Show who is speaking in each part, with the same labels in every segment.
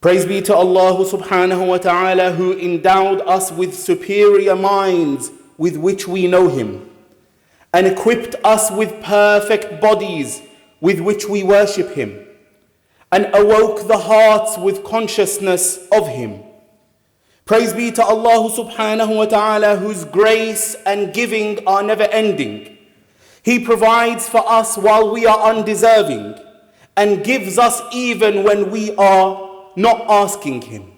Speaker 1: Praise be to Allah subhanahu wa ta'ala, who endowed us with superior minds with which we know Him, and equipped us with perfect bodies with which we worship Him, and awoke the hearts with consciousness of Him. Praise be to Allah subhanahu wa ta'ala, whose grace and giving are never ending. He provides for us while we are undeserving, and gives us even when we are not asking Him.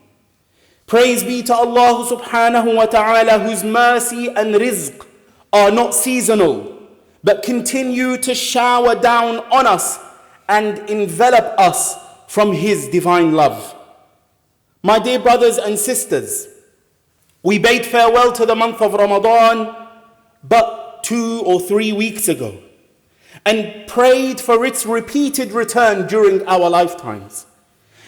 Speaker 1: Praise be to Allah subhanahu wa ta'ala, whose mercy and rizq are not seasonal, but continue to shower down on us and envelop us from His divine love. My dear brothers and sisters, we bade farewell to the month of Ramadan but 2 or 3 weeks ago, and prayed for its repeated return during our lifetimes.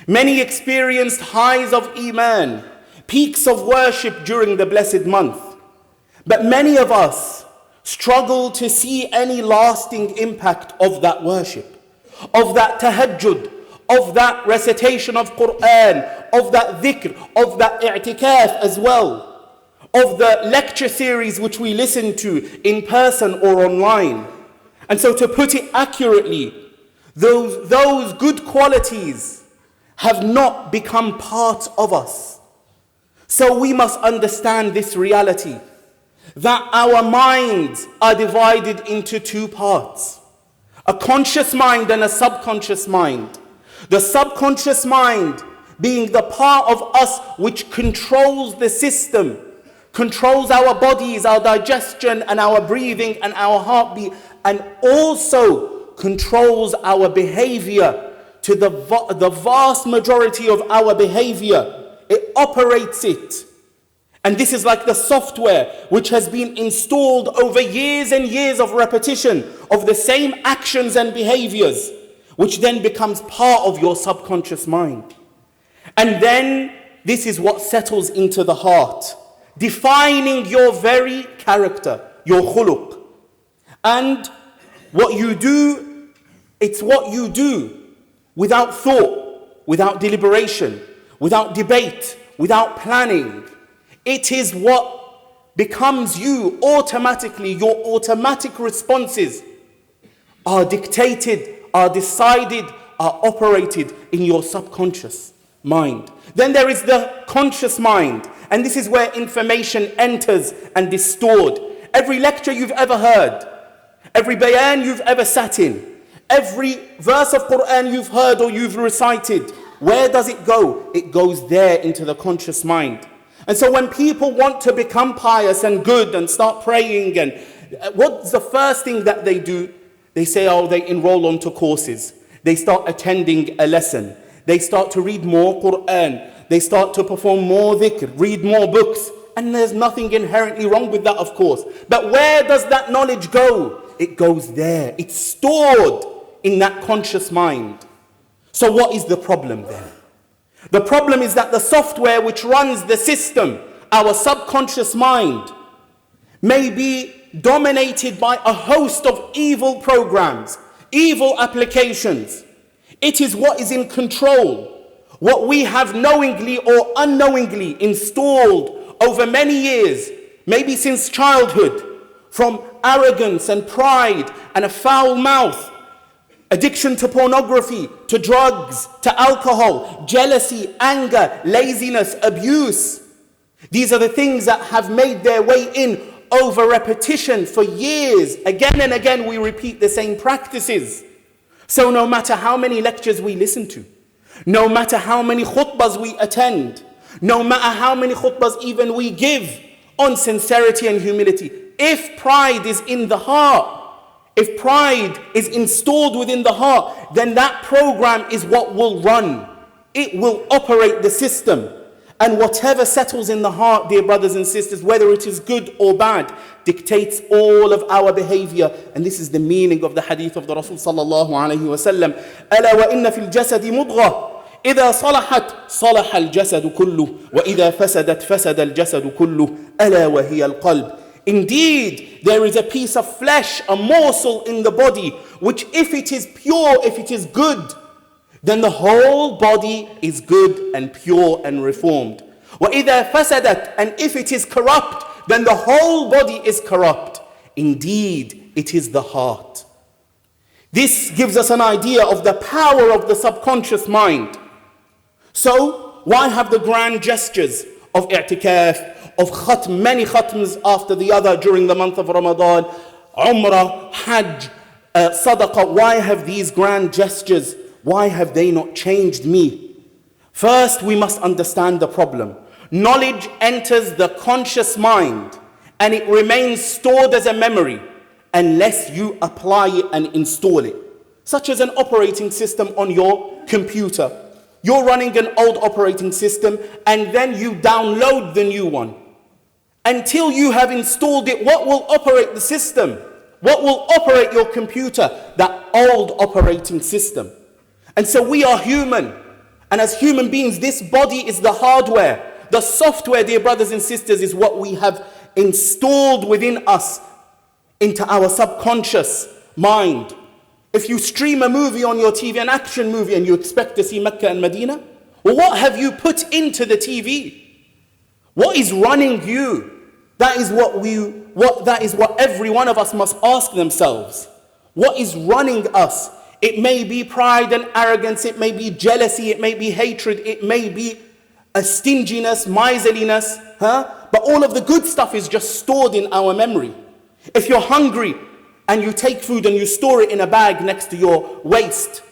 Speaker 1: Many experienced highs of Iman, peaks of worship during the blessed month. But many of us struggle to see any lasting impact of that worship, of that tahajjud, of that recitation of Quran, of that dhikr, of that i'tikaf as well, of the lecture series which we listen to in person or online. And so, to put it accurately, those good qualities have not become part of us. So we must understand this reality, that our minds are divided into 2 parts: a conscious mind and a subconscious mind. The subconscious mind being the part of us which controls the system, controls our bodies, our digestion and our breathing and our heartbeat, and also controls our behavior. To the vast majority of our behavior, it operates it. And this is like the software which has been installed over years and years of repetition of the same actions and behaviors, which then becomes part of your subconscious mind. And then this is what settles into the heart, defining your very character, your khuluq. And what you do, it's what you do, without thought, without deliberation, without debate, without planning. It is what becomes you automatically. Your automatic responses are dictated, are decided, are operated in your subconscious mind. Then there is the conscious mind, and this is where information enters and is stored. Every lecture you've ever heard, every bayan you've ever sat in, every verse of Quran you've heard or you've recited, where does it go? It goes there into the conscious mind. And so when people want to become pious and good and start praying, and what's the first thing that they do? They say, they enroll onto courses. They start attending a lesson. They start to read more Quran. They start to perform more dhikr, read more books. And there's nothing inherently wrong with that, of course. But where does that knowledge go? It goes there. It's stored in that conscious mind. So what is the problem then? The problem is that the software which runs the system, our subconscious mind, may be dominated by a host of evil programs, evil applications. It is what is in control, what we have knowingly or unknowingly installed over many years, maybe since childhood, from arrogance and pride and a foul mouth, addiction to pornography, to drugs, to alcohol, jealousy, anger, laziness, abuse. These are the things that have made their way in over repetition for years. Again and again we repeat the same practices. So no matter how many lectures we listen to, no matter how many khutbahs we attend, no matter how many khutbahs even we give on sincerity and humility, if pride is in the heart, if pride is installed within the heart, then that program is what will run. It will operate the system. And whatever settles in the heart, dear brothers and sisters, whether it is good or bad, dictates all of our behavior. And this is the meaning of the hadith of the Rasul sallallahu alayhi wa sallam. أَلَا وَإِنَّ فِي الْجَسَدِ مُضْغَةً إِذَا صَلَحَتْ صَلَحَ الْجَسَدُ كُلُّهُ وَإِذَا فَسَدَتْ فَسَدَ الْجَسَدُ كُلُّهُ أَلَا وَهِيَ الْقَلْبُ. Indeed, there is a piece of flesh, a morsel in the body, which if it is pure, if it is good, then the whole body is good and pure and reformed. وَإِذَا فَسَدَتْ, and if it is corrupt, then the whole body is corrupt. Indeed, it is the heart. This gives us an idea of the power of the subconscious mind. So, why have the grand gestures of i'tikaf, of khatm, many khatms after the other during the month of Ramadan, Umrah, Hajj, Sadaqah? Why have these grand gestures, why have they not changed me? First, we must understand the problem. Knowledge enters the conscious mind and it remains stored as a memory unless you apply it and install it. Such as an operating system on your computer. You're running an old operating system and then you download the new one. Until you have installed it, what will operate the system? What will operate your computer? That old operating system. And so we are human. And as human beings, this body is the hardware. The software, dear brothers and sisters, is what we have installed within us into our subconscious mind. If you stream a movie on your TV, an action movie, and you expect to see Mecca and Medina, well, what have you put into the TV? What is running you? That is what every one of us must ask themselves. What is running us? It may be pride and arrogance, it may be jealousy, it may be hatred, it may be a stinginess, miserliness, but all of the good stuff is just stored in our memory. If you're hungry and you take food and you store it in a bag next to your waist,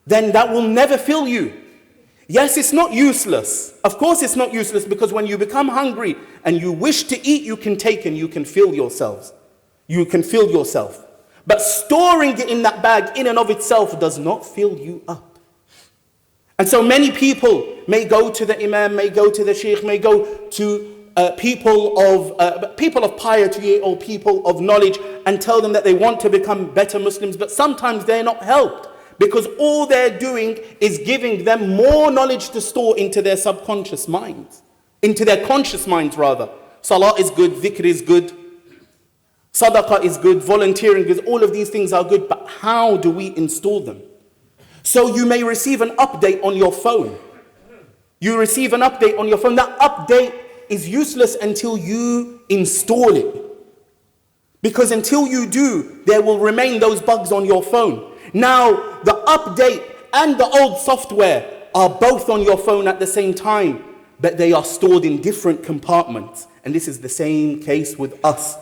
Speaker 1: then that will never fill you. Yes, it's not useless. Of course it's not useless, because when you become hungry and you wish to eat, you can take and you can fill yourselves. You can fill yourself. But storing it in that bag in and of itself does not fill you up. And so many people may go to the Imam, may go to the Sheikh, may go to people of piety or people of knowledge and tell them that they want to become better Muslims, but sometimes they're not helped because all they're doing is giving them more knowledge to store into their subconscious minds, into their conscious minds rather. Salah is good, dhikr is good, sadaqah is good, volunteering is, all of these things are good, but how do we install them? So you may receive an update on your phone. You receive an update on your phone. That update is useless until you install it. Because until you do, there will remain those bugs on your phone. Now, the update and the old software are both on your phone at the same time, but they are stored in different compartments. And this is the same case with us.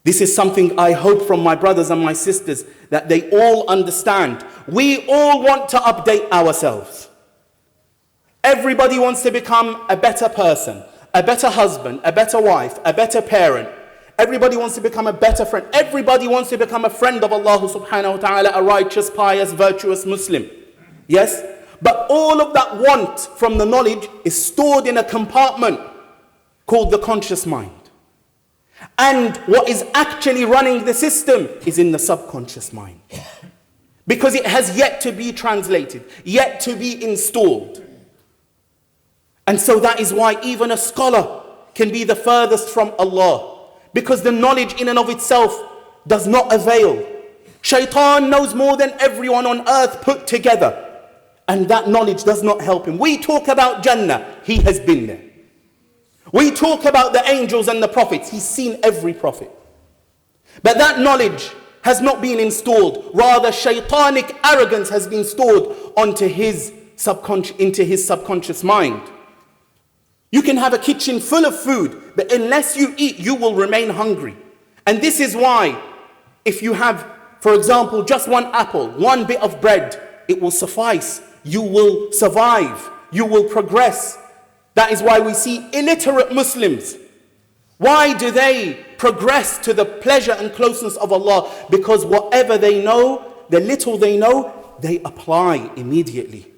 Speaker 1: This is something I hope from my brothers and my sisters that they all understand. We all want to update ourselves. Everybody wants to become a better person, a better husband, a better wife, a better parent. Everybody wants to become a better friend. Everybody wants to become a friend of Allah subhanahu wa ta'ala, a righteous, pious, virtuous Muslim. Yes? But all of that want from the knowledge is stored in a compartment called the conscious mind. And what is actually running the system is in the subconscious mind. Because it has yet to be translated, yet to be installed. And so that is why even a scholar can be the furthest from Allah. Because the knowledge in and of itself does not avail. Shaitan knows more than everyone on earth put together. And that knowledge does not help him. We talk about Jannah, he has been there. We talk about the angels and the prophets. He's seen every prophet. But that knowledge has not been installed. Rather, shaitanic arrogance has been stored into his subconscious mind. You can have a kitchen full of food, but unless you eat, you will remain hungry. And this is why, if you have, for example, just one apple, one bit of bread, it will suffice. You will survive. You will progress. That is why we see illiterate Muslims. Why do they progress to the pleasure and closeness of Allah? Because whatever they know, the little they know, they apply immediately.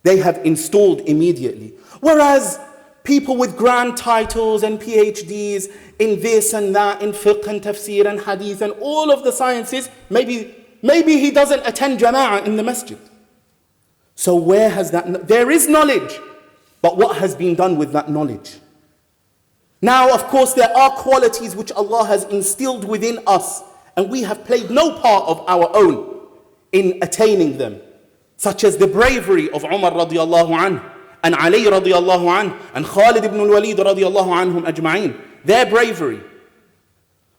Speaker 1: They have installed immediately. Whereas people with grand titles and PhDs in this and that, in fiqh and tafsir and hadith and all of the sciences, maybe he doesn't attend jama'ah in the masjid. So where has that, there is knowledge. But what has been done with that knowledge? Now, of course, there are qualities which Allah has instilled within us, and we have played no part of our own in attaining them. such as the bravery of Umar radiallahu anhu, and Ali radiallahu anhu, and Khalid ibn al-Walid radiallahu anhum ajma'in. Their bravery.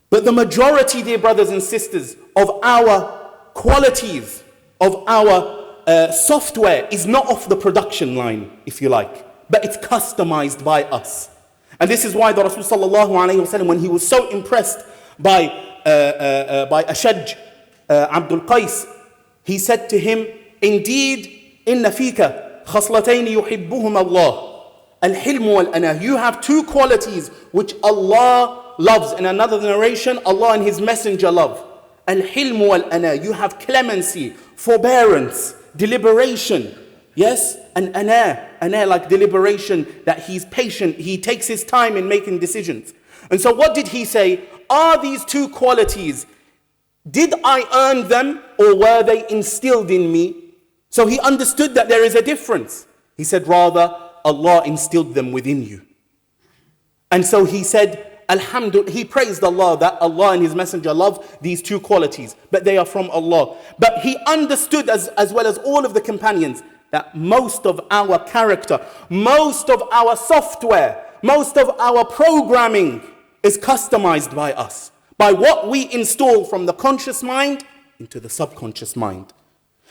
Speaker 1: But the majority, dear brothers and sisters, of our qualities, of our software is not off the production line, if you like, but it's customized by us. And this is why the Rasul sallallahu alayhi wa sallam, when he was so impressed by Ashaj Abdul Qais, he said to him, indeed, inna fika khaslatayn yuhibbuhum Allah, al-hilm wal-ana. You have two qualities which Allah loves. In another narration, Allah and His Messenger love. Al-hilm wal-ana. You have clemency, forbearance, deliberation. Yes? And ana like deliberation, that he's patient, he takes his time in making decisions. And so what did he say? Are these two qualities, did I earn them or were they instilled in me? So he understood that there is a difference. He said, rather, Allah instilled them within you. And so he said, Alhamdulillah, he praised Allah that Allah and His Messenger love these two qualities, but they are from Allah. But he understood, as well as all of the companions, that most of our character, most of our software, most of our programming is customized by us, by what we install from the conscious mind into the subconscious mind.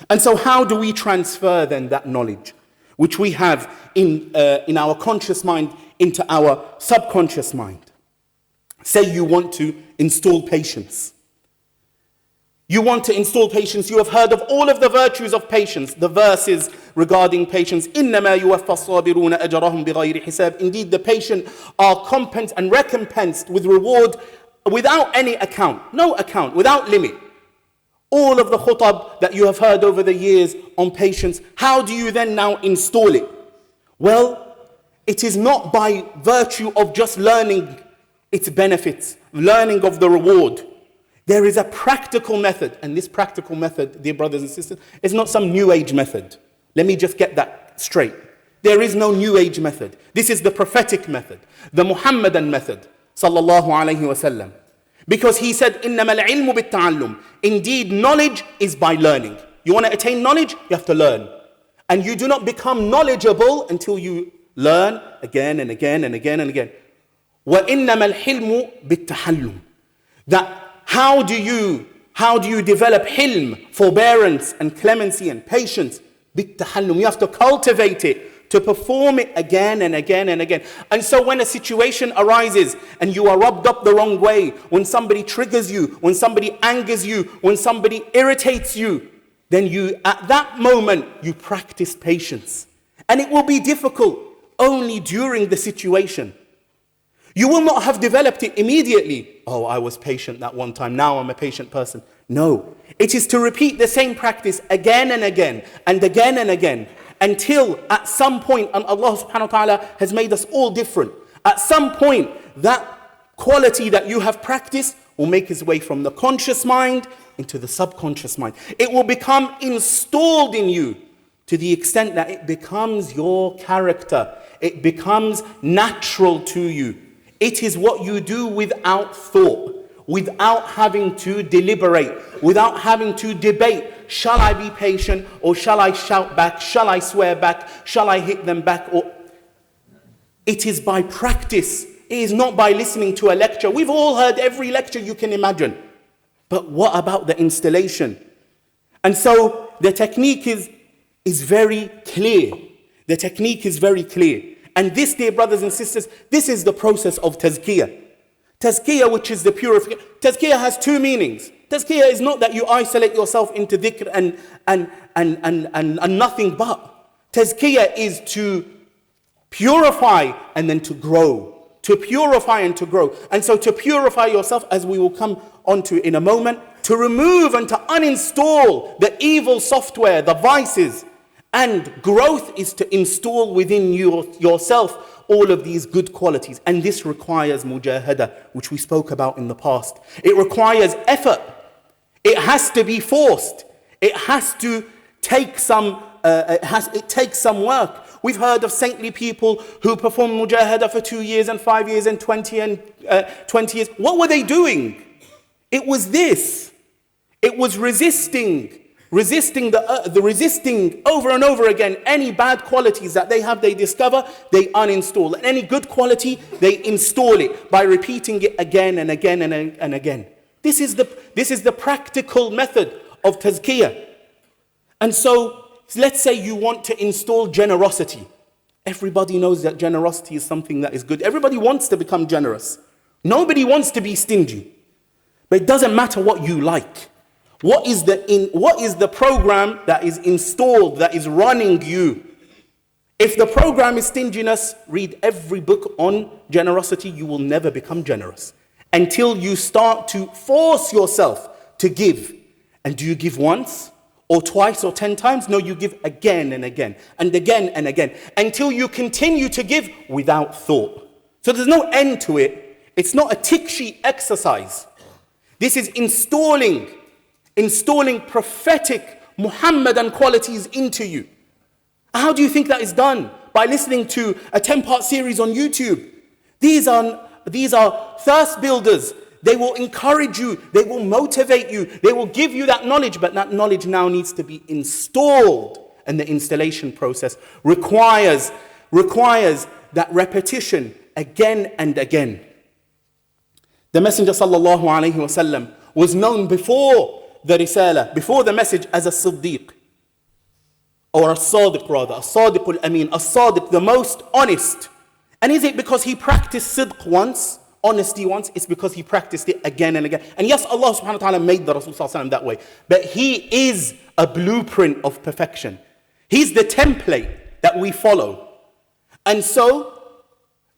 Speaker 1: And so how do we transfer then that knowledge which we have in our conscious mind into our subconscious mind? Say you want to install patience. You want to install patience. You have heard of all of the virtues of patience, the verses regarding patience. إِنَّمَا يُوَفَّى الصَّابِرُونَ أَجْرَهُمْ بِغَيْرِ حِسَابٍ. Indeed, the patient are compensed and recompensed with reward without any account, no account, without limit. All of the khutab that you have heard over the years on patience, how do you then now install it? Well, it is not by virtue of just learning its benefits, learning of the reward. There is a practical method, and this practical method, dear brothers and sisters, is not some new age method. Let me just get that straight. There is no new age method. This is the prophetic method, the Muhammadan method, sallallahu alayhi wa sallam. Because he said, إِنَّمَا الْعِلْمُ بِالتَّعَلُّمِ. Indeed, knowledge is by learning. You want to attain knowledge? You have to learn. And you do not become knowledgeable until you learn again and again and again and again. وَإِنَّمَا الْحِلْمُ بِالتَّحَلُّمِ. That how do you develop hilm, forbearance and clemency and patience? بِالتَّحَلُّمِ. You have to cultivate it, to perform it again and again and again. And so when a situation arises and you are rubbed up the wrong way, when somebody triggers you, when somebody angers you, when somebody irritates you, then you, at that moment, you practice patience. And it will be difficult only during the situation. You will not have developed it immediately. Oh, I was patient that one time, now I'm a patient person. No, it is to repeat the same practice again and again and again and again, until at some point, and Allah subhanahu wa ta'ala has made us all different, at some point that quality that you have practiced will make its way from the conscious mind into the subconscious mind. It will become installed in you to the extent that it becomes your character. It becomes natural to you. It is what you do without thought, without having to deliberate, without having to debate. Shall I be patient, or shall I shout back? Shall I swear back? Shall I hit them back? Or it is by practice. It is not by listening to a lecture. We've all heard every lecture you can imagine. But what about the installation? And so the technique is very clear. The technique is very clear. And this, dear brothers and sisters, this is the process of tazkiyah. Tazkiyah, which is the purification. Tazkiyah has two meanings. Tazkiyah is not that you isolate yourself into dhikr and nothing but. Tazkiyah is to purify and then to grow. To purify and to grow. And so to purify yourself, as we will come onto in a moment, to remove and to uninstall the evil software, the vices. And growth is to install within yourself all of these good qualities. And this requires mujahada, which we spoke about in the past. It requires effort. It has to be forced. It has to take some, it takes some work. We've heard of saintly people who performed mujahada for 2 years and 5 years and 20 years. What were they doing? It was this. It was resisting resisting over and over again any bad qualities that they have, they discover, they uninstall. And any good quality, they install it by repeating it again and again and again. This is the practical method of tazkiyah. And so, let's say you want to install generosity. Everybody knows that generosity is something that is good. Everybody wants to become generous. Nobody wants to be stingy. But it doesn't matter what you like. What is the program that is installed, that is running you? If the program is stinginess, read every book on generosity. You will never become generous until you start to force yourself to give. And do you give once or twice or 10 times? No, you give again and again and again and again until you continue to give without thought. So there's no end to it. It's not a tick sheet exercise. This is installing prophetic Muhammadan qualities into you. How do you think that is done? By listening to a 10-part series on YouTube. These are thirst builders. They will encourage you. They will motivate you. They will give you that knowledge. But that knowledge now needs to be installed. And the installation process requires that repetition again and again. The Messenger sallallahu alayhi wasallam was known before the Risala, before the message, as a Siddiq. Or a Sadiq rather, a Sadiq al-Amin, a Sadiq, the most honest. And is it because he practiced Sidq once, honesty once? It's because he practiced it again and again. And yes, Allah subhanahu wa ta'ala made the Rasul sallallahu alayhi wa sallam that way. But he is a blueprint of perfection. He's the template that we follow. And so,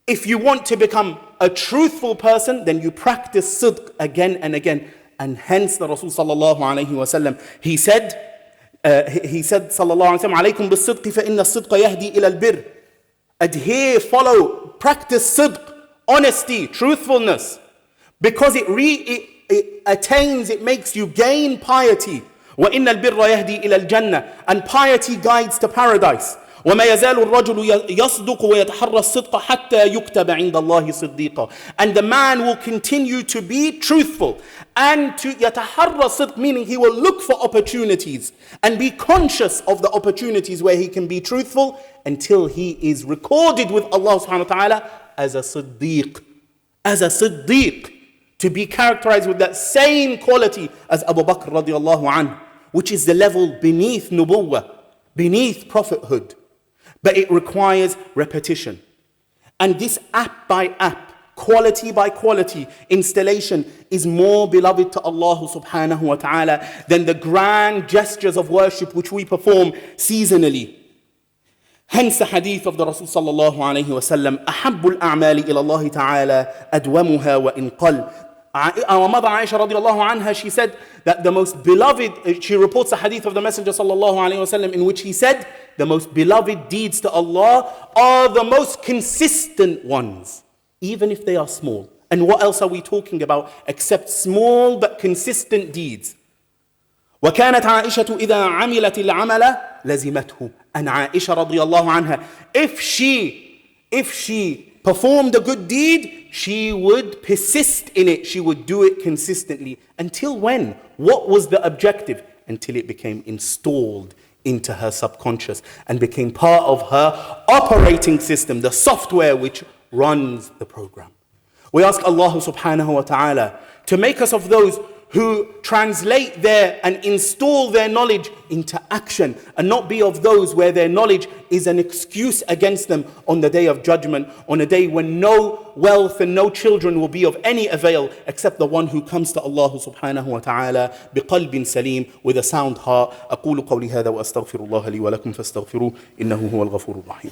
Speaker 1: if you want to become a truthful person, then you practice Sidq again and again. And hence the Rasul sallallahu alayhi wa sallam, he said sallallahu alayhi wa sallam, alaykum bis-sidqi fa inna as-sidqa yahdi ila al-birr. Adhere, follow, practice Sidq, honesty, truthfulness. Because it attains, it makes you gain piety. وَإِنَّ الْبِرَّ يَهْدِي إِلَى الْجَنَّةِ. And piety guides to paradise. وَمَا يَزَالُ الرَّجُلُ يَصْدُقُ وَيَتَحَرَّى الصِّدْقَ حَتَّى يُكْتَبَ عِنْدَ اللَّهِ صِدِّيقًا. And the man will continue to be truthful. And to يَتَحَرَّى الصِّدْقَ, meaning he will look for opportunities and be conscious of the opportunities where he can be truthful until he is recorded with Allah subhanahu wa ta'ala as a Siddiq. As a Siddiq. To be characterized with that same quality as Abu Bakr radiallahu anhu, which is the level beneath nubuwwah, beneath prophethood. But it requires repetition. And this app by app, quality by quality installation is more beloved to Allah subhanahu wa ta'ala than the grand gestures of worship which we perform seasonally. Hence the hadith of the Rasul sallallahu alayhi wa sallam, أَحَبُّ الْأَعْمَالِ إِلَى اللَّهِ تَعَالَى أَدْوَمُهَا وَإِنْ قَلْ. Our mother Aisha radiallahu anha, she said that the most beloved, she reports a hadith of the Messenger sallallahu alayhi wa sallam in which he said, the most beloved deeds to Allah are the most consistent ones, even if they are small. And what else are we talking about except small but consistent deeds? وَكَانَتْ عَائِشَةُ إِذَا عَمِلَتِ الْعَمَلَ لَزِمَتْهُ. And Aisha radiallahu anha, if she performed a good deed, she would persist in it. She would do it consistently. Until when? What was the objective? Until it became installed into her subconscious and became part of her operating system, the software which runs the program. We ask Allah subhanahu wa ta'ala to make us of those who translate and install their knowledge into action, and not be of those where their knowledge is an excuse against them on the day of judgment, on a day when no wealth and no children will be of any avail except the one who comes to Allah subhanahu wa ta'ala بقلب سليم, with a sound heart. أقول قولي هذا وأستغفر الله لي ولكم فاستغفروه إنه هو الغفور الرحيم.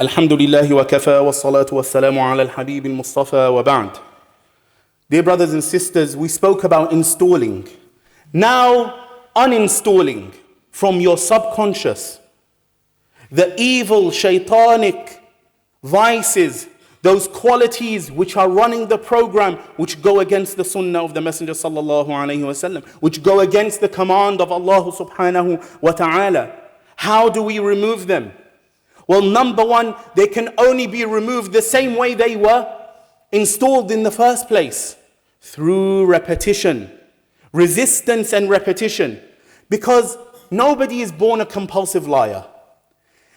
Speaker 1: الحمد لله وكفى والصلاة والسلام على الحبيب المصطفى وبعد. Dear brothers and sisters, we spoke about installing. Now uninstalling from your subconscious the evil shaitanic vices, those qualities which are running the program, which go against the sunnah of the Messenger sallallahu alayhi wasallam, which go against the command of Allah subhanahu wa ta'ala. How do we remove them? Well, number one, they can only be removed the same way they were installed in the first place? Through repetition, resistance and repetition. Because nobody is born a compulsive liar.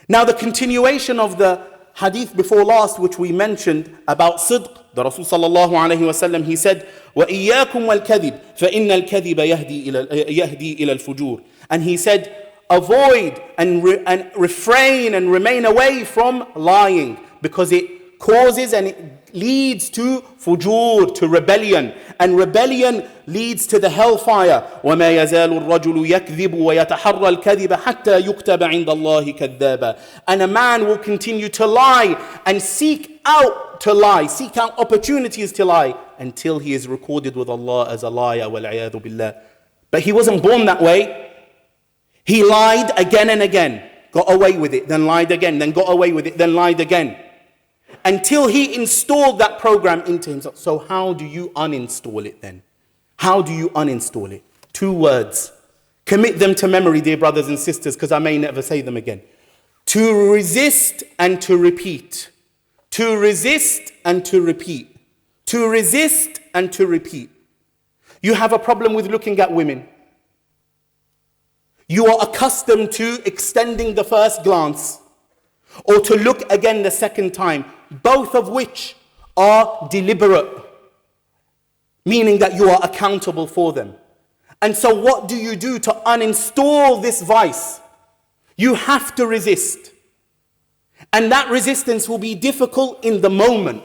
Speaker 1: Now the continuation of the hadith before last, which we mentioned about sidq, the Rasul sallallahu alayhi wa sallam, he said, وَإِيَّاكُمْ وَالْكَذِبِ فَإِنَّ الْكَذِبَ يَهْدِي إِلَى الْفُجُورِ. And he said, avoid and refrain and remain away from lying, because it causes and it leads to fujur, to rebellion, and rebellion leads to the hellfire. وَمَا يَزَالُ الرَّجُلُ يَكْذِبُ وَيَتَحَرَّى الْكَذِبَ حَتَّى يُكْتَبَ عِنْدَ اللَّهِ كَذَّابًا. And a man will continue to lie and seek out to lie, seek out opportunities to lie, until he is recorded with Allah as a liar. وَالْعِيَاذُ بِاللَّهِ. But he wasn't born that way. He lied again and again, got away with it, then lied again, then got away with it, then lied again, until he installed that program into himself. So how do you uninstall it then? How do you uninstall it? 2 words. Commit them to memory, dear brothers and sisters, because I may never say them again. To resist and to repeat. To resist and to repeat. To resist and to repeat. You have a problem with looking at women. You are accustomed to extending the first glance, or to look again the second time, both of which are deliberate, meaning that you are accountable for them. And so what do you do to uninstall this vice? You have to resist. And that resistance will be difficult in the moment,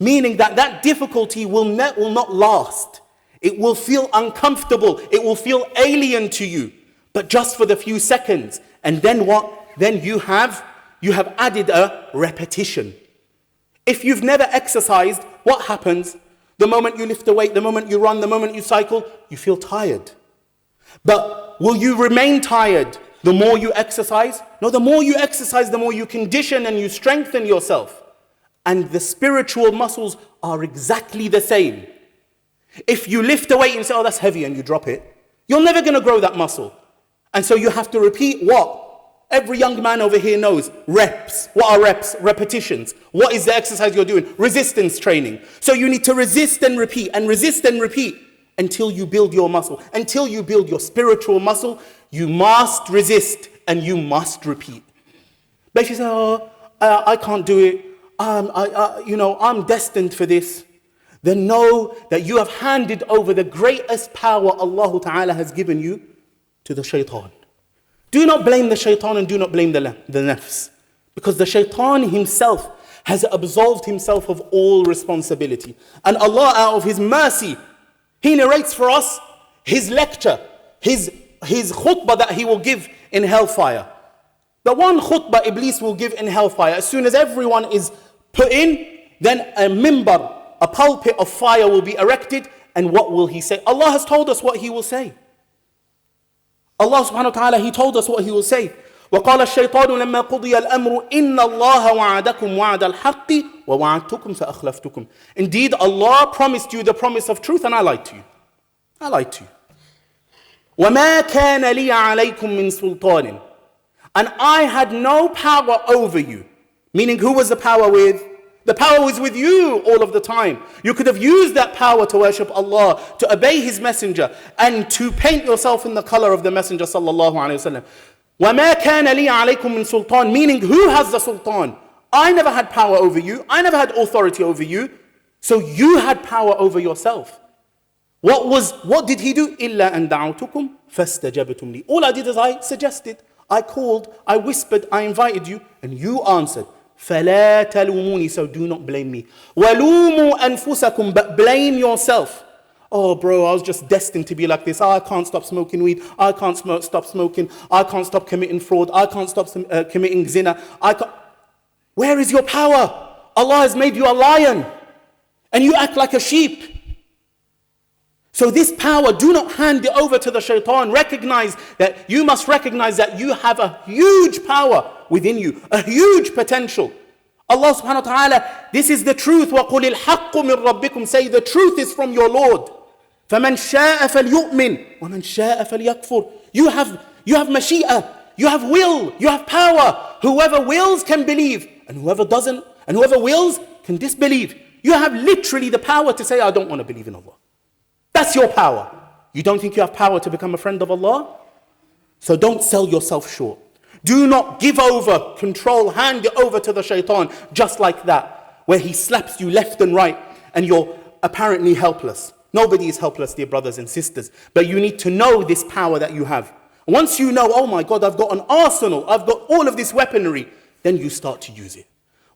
Speaker 1: meaning that that difficulty will not last. It will feel uncomfortable. It will feel alien to you, but just for the few seconds. And then what? Then you have added a repetition. If you've never exercised, what happens? The moment you lift a weight, the moment you run, the moment you cycle, you feel tired. But will you remain tired the more you exercise? No, the more you exercise, the more you condition and you strengthen yourself. And the spiritual muscles are exactly the same. If you lift a weight and say, oh, that's heavy, and you drop it, you're never going to grow that muscle. And so you have to repeat what? Every young man over here knows. Reps. What are reps? Repetitions. What is the exercise you're doing? Resistance training. So you need to resist and repeat until you build your muscle. Until you build your spiritual muscle, you must resist and you must repeat. But if you say, oh, I can't do it. I'm destined for this. Then know that you have handed over the greatest power Allah Ta'ala has given you to the shaitan. Do not blame the shaitan and do not blame the nafs. Because the shaitan himself has absolved himself of all responsibility. And Allah, out of His mercy, He narrates for us His lecture, His khutbah that He will give in hellfire. The one khutbah Iblis will give in hellfire, as soon as everyone is put in, then a mimbar, a pulpit of fire will be erected. And what will he say? Allah has told us what He will say. Allah subhanahu wa ta'ala, He told us what He will say. وَقَالَ الشَّيْطَانُ لَمَّا قُضِيَ الْأَمْرُ إِنَّ اللَّهَ وَعَدَكُمْ وَعْدَ الْحَقِّ وَوَعَدْتُكُمْ فَأَخْلَفْتُكُمْ. Indeed, Allah promised you the promise of truth and I lied to you. I lied to you. وَمَا كَانَ لِي عَلَيْكُمْ مِنْ سُلْطَانٍ. And I had no power over you. Meaning, who was the power with? The power was with you all of the time. You could have used that power to worship Allah, to obey His messenger, and to paint yourself in the color of the messenger sallallahu alayhi wa sallam. وَمَا كَانَ لِي عَلَيْكُمْ مِنْ سُلْطَانٍ. Meaning, who has the sultan? I never had power over you. I never had authority over you. So you had power over yourself. What did He do? إِلَّا أَن دَعَوْتُكُمْ فَاسْتَجَبْتُمْ لِي. All I did is I suggested, I called, I whispered, I invited you, and you answered. فَلَا تَلُومُونِي. So do not blame me. وَلُومُوا أَنفُسَكُمْ. But blame yourself. Oh bro, I was just destined to be like this. I can't stop smoking weed. I can't stop smoking. I can't stop committing fraud. I can't stop committing zina. Where is your power? Allah has made you a lion and you act like a sheep. So this power, do not hand it over to the shaitan. You must recognize that you have a huge power within you, a huge potential. Allah subhanahu wa ta'ala, this is the truth. وَقُلِ الْحَقُّ مِنْ رَبِّكُمْ. Say the truth is from your Lord. فَمَنْ شَاءَ فَلْيُؤْمِنْ وَمَنْ شَاءَ فَلْيَكْفُرْ. You have mashi'ah, you have will, you have power. Whoever wills can believe, and whoever doesn't, and whoever wills can disbelieve. You have literally the power to say, I don't want to believe in Allah. That's your power. You don't think you have power to become a friend of Allah? So don't sell yourself short. Do not give over control, hand it over to the shaitan just like that, where he slaps you left and right and you're apparently helpless. Nobody is helpless, dear brothers and sisters, but you need to know this power that you have. Once you know, oh my God, I've got an arsenal, I've got all of this weaponry, then you start to use it.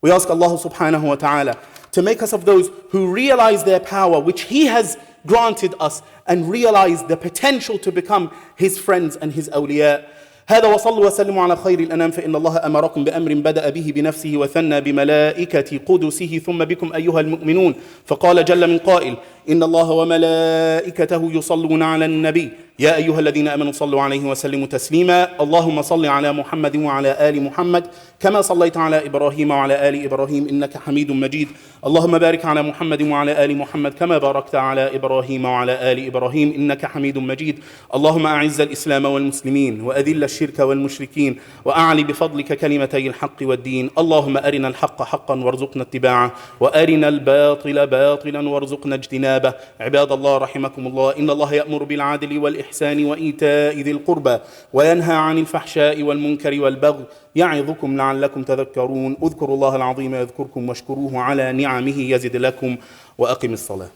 Speaker 1: We ask Allah subhanahu wa ta'ala to make us of those who realize their power, which He has granted us, and realize the potential to become His friends and His awliya. هذا وصلوا وسلموا على خير الأنام فإن الله أمركم بأمر بدأ به بنفسه وثنى بملائكة قدسه ثم بكم أيها المؤمنون فقال جل من قائل إن الله وملائكته يصلون على النبي يا أيها الذين آمنوا صلوا عليه وسلموا تسليما اللهم صل على محمد وعلى آل محمد كما صليت على إبراهيم وعلى آل إبراهيم إنك حميد مجيد اللهم بارك على محمد وعلى آل محمد كما باركت على إبراهيم وعلى آل إبراهيم إنك حميد مجيد اللهم أعز الإسلام والمسلمين وأذل الشرك والمشركين وأعلي بفضلك كلمتي الحق والدين اللهم أرنا الحق حقا وارزقنا اتباعه وأرنا الباطل باطلا وارزقنا اجتنابه عباد الله رحمكم الله إن الله يأمر بالعدل والإحسان وإيتاء ذي القربى وينهى عن الفحشاء والمنكر والبغي يعظكم لعلكم تذكرون اذكروا الله العظيم يذكركم واشكروه على نعمه يزد لكم وأقم الصلاة